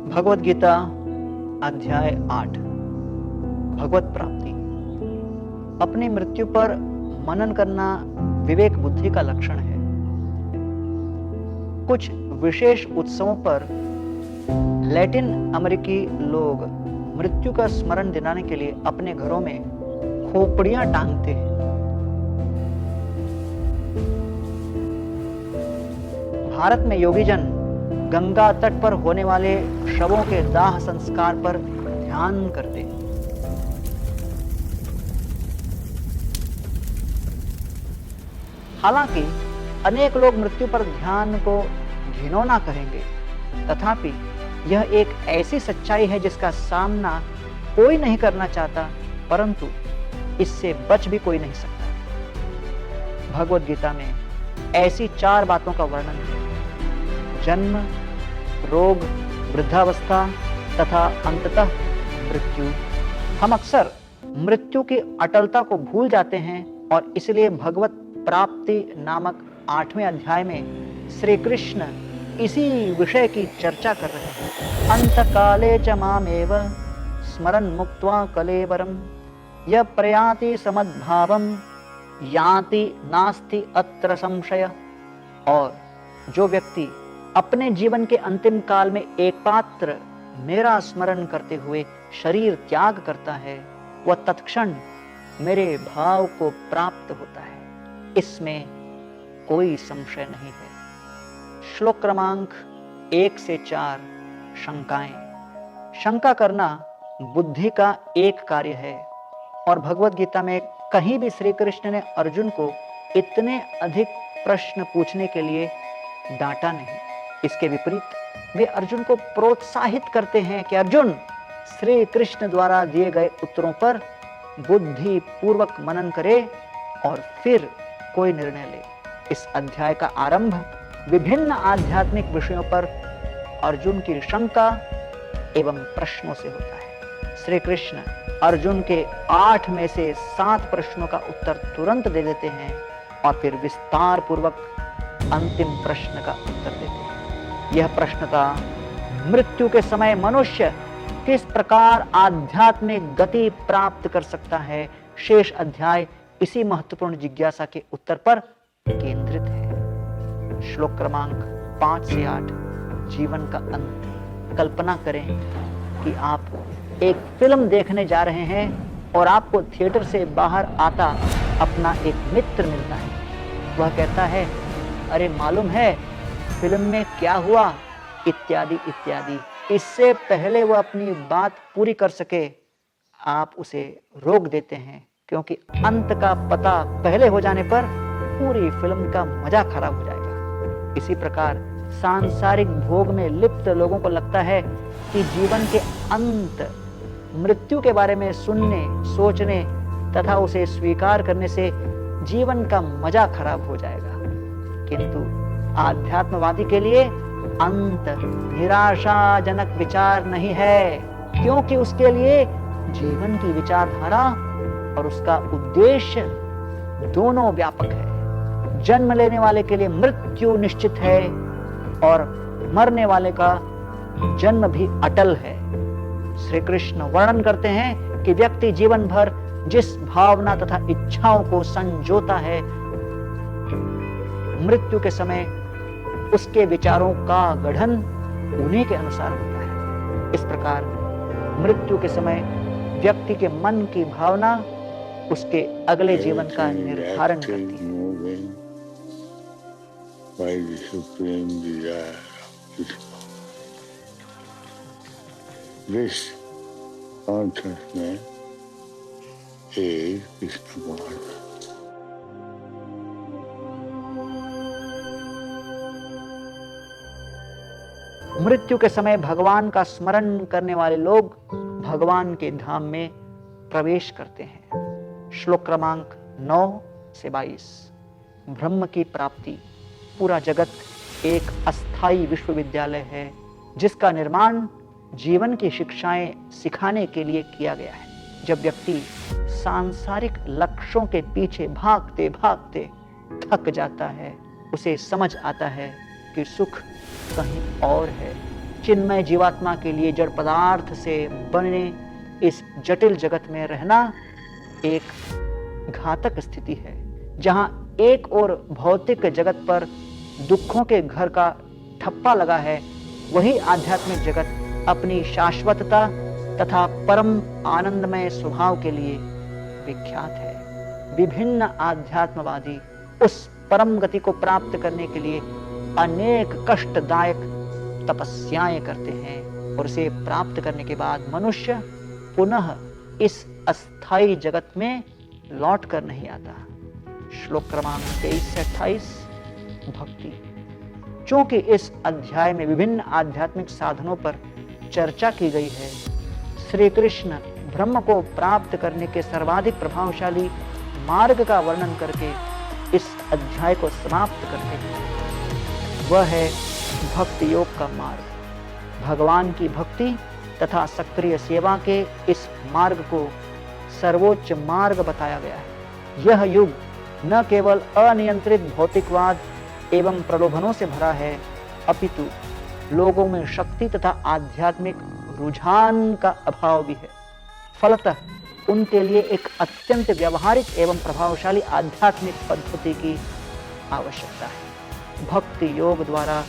भगवद गीता अध्याय 8 भगवत प्राप्ति। अपनी मृत्यु पर मनन करना विवेक बुद्धि का लक्षण है। कुछ विशेष उत्सवों पर लैटिन अमेरिकी लोग मृत्यु का स्मरण दिलाने के लिए अपने घरों में खोपड़ियां टांगते हैं। भारत में योगीजन गंगा तट पर होने वाले शवों के दाह संस्कार पर ध्यान करते हैं। हालांकि अनेक लोग मृत्यु पर ध्यान को घिनौना कहेंगे, तथापि यह एक ऐसी सच्चाई है जिसका सामना कोई नहीं करना चाहता, परंतु इससे बच भी कोई नहीं सकता। भगवद गीता में ऐसी 4 बातों का वर्णन है: जन्म, रोग, वृद्धावस्था तथा अंततः मृत्यु। हम अक्सर मृत्यु की अटलता को भूल जाते हैं और इसलिए भगवत प्राप्ति नामक 8वें अध्याय में श्री कृष्ण इसी विषय की चर्चा कर रहे हैं। अंतकाले च मामेव स्मरन् मुक्त्वा कलेवरम यः प्रयाति समद्भावम याति नास्ति अत्र संशय। और जो व्यक्ति अपने जीवन के अंतिम काल में एकमात्र मेरा स्मरण करते हुए शरीर त्याग करता है, वह तत्क्षण मेरे भाव को प्राप्त होता है, इसमें कोई संशय नहीं है। श्लोक क्रमांक 1 से 4 शंकाएं। शंका करना बुद्धि का एक कार्य है और भगवद गीता में कहीं भी श्री कृष्ण ने अर्जुन को इतने अधिक प्रश्न पूछने के लिए डांटा नहीं। इसके विपरीत वे अर्जुन को प्रोत्साहित करते हैं कि अर्जुन, श्री कृष्ण द्वारा दिए गए उत्तरों पर बुद्धि पूर्वक मनन करे और फिर कोई निर्णय ले। इस अध्याय का आरंभ विभिन्न आध्यात्मिक विषयों पर अर्जुन की शंका एवं प्रश्नों से होता है। श्री कृष्ण अर्जुन के 8 में से 7 प्रश्नों का उत्तर तुरंत दे देते हैं और फिर विस्तार पूर्वक अंतिम प्रश्न का उत्तर देते हैं। यह प्रश्न था, मृत्यु के समय मनुष्य किस प्रकार आध्यात्मिक गति प्राप्त कर सकता है। शेष अध्याय इसी महत्वपूर्ण जिज्ञासा के उत्तर पर केंद्रित है। श्लोक क्रमांक 5 से 8 जीवन का अंत। कल्पना करें कि आप एक फिल्म देखने जा रहे हैं और आपको थिएटर से बाहर आता अपना एक मित्र मिलता है। वह कहता है, अरे मालूम है फिल्म में क्या हुआ, इत्यादि इत्यादि। इससे पहले वह अपनी बात पूरी कर सके आप उसे रोक देते हैं, क्योंकि अंत का पता पहले हो जाने पर पूरी फिल्म का मजा खराब हो जाएगा। इसी प्रकार सांसारिक भोग में लिप्त लोगों को लगता है कि जीवन के अंत मृत्यु के बारे में सुनने, सोचने तथा उसे स्वीकार करने से जीवन का मजा खराब हो जाएगा। किंतु आध्यात्मवादी के लिए अंत निराशाजनक विचार नहीं है, क्योंकि उसके लिए जीवन की विचारधारा और उसका उद्देश्य दोनों व्यापक है। जन्म लेने वाले के लिए मृत्यु निश्चित है और मरने वाले का जन्म भी अटल है। श्री कृष्ण वर्णन करते हैं कि व्यक्ति जीवन भर जिस भावना तथा इच्छाओं को संजोता है, मृत्यु के समय उसके विचारों का गठन उन्हीं के अनुसार होता है। इस प्रकार मृत्यु के समय व्यक्ति के मन की भावना उसके अगले जीवन का निर्धारण करती है। मृत्यु के समय भगवान का स्मरण करने वाले लोग भगवान के धाम में प्रवेश करते हैं। श्लोक क्रमांक 9 से 22 ब्रह्म की प्राप्ति। पूरा जगत एक अस्थाई विश्वविद्यालय है जिसका निर्माण जीवन की शिक्षाएं सिखाने के लिए किया गया है। जब व्यक्ति सांसारिक लक्ष्यों के पीछे भागते भागते थक जाता है, उसे समझ आता है कि सुख कहीं और है, चिन्मय जीवात्मा के लिए जड़ पदार्थ से बने इस जटिल जगत में रहना एक घातक स्थिति है, जहां एक और भौतिक जगत पर दुखों के घर का ठप्पा लगा है, वही आध्यात्मिक जगत अपनी शाश्वतता तथा परम आनंदमय स्वभाव के लिए विख्यात है। विभिन्न आध्यात्मवादी उस परम गति को प्राप्त करने के लिए अनेक कष्टदायक तपस्याएं करते हैं और इसे प्राप्त करने के बाद मनुष्य पुनः इस अस्थाई जगत में लौट कर नहीं आता। श्लोक क्रमांक 23 से 28 भक्ति। चूंकि इस अध्याय में विभिन्न आध्यात्मिक साधनों पर चर्चा की गई है, श्री कृष्ण ब्रह्म को प्राप्त करने के सर्वाधिक प्रभावशाली मार्ग का वर्णन करके इस अध्याय को समाप्त करते हैं। वह है भक्ति योग का मार्ग। भगवान की भक्ति तथा सक्रिय सेवा के इस मार्ग को सर्वोच्च मार्ग बताया गया है। यह युग न केवल अनियंत्रित भौतिकवाद एवं प्रलोभनों से भरा है, अपितु लोगों में शक्ति तथा आध्यात्मिक रुझान का अभाव भी है। फलतः उनके लिए एक अत्यंत व्यावहारिक एवं प्रभावशाली आध्यात्मिक पद्धति की आवश्यकता है। भक्ति योग द्वारा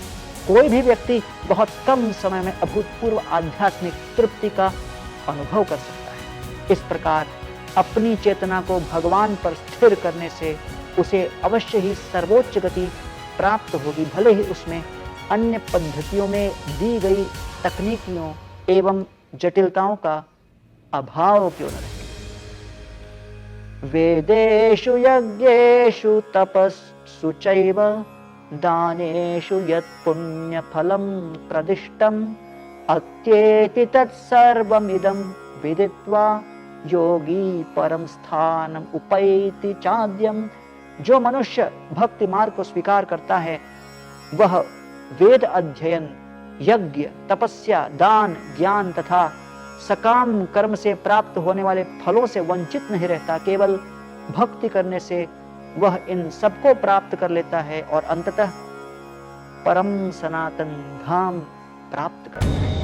कोई भी व्यक्ति बहुत कम समय में अभूतपूर्व आध्यात्मिक तृप्ति का अनुभव कर सकता है। इस प्रकार अपनी चेतना को भगवान पर स्थिर करने से उसे अवश्य ही सर्वोच्च गति प्राप्त होगी, भले ही उसमें अन्य पद्धतियों में दी गई तकनीकियों एवं जटिलताओं का अभाव क्यों न रहे। वेदेषु यज्ञेषु तपस्सु चैव दानेषु यत् पुण्यफलं प्रदिष्टम् अत्येति तत्सर्वमिदं विदित्वा योगी परम स्थानम उपैति चाद्यम। जो मनुष्य भक्ति मार्ग को स्वीकार करता है, वह वेद अध्ययन, यज्ञ, तपस्या, दान, ज्ञान तथा सकाम कर्म से प्राप्त होने वाले फलों से वंचित नहीं रहता। केवल भक्ति करने से वह इन सबको प्राप्त कर लेता है और अंततः परम सनातन धाम प्राप्त करता है।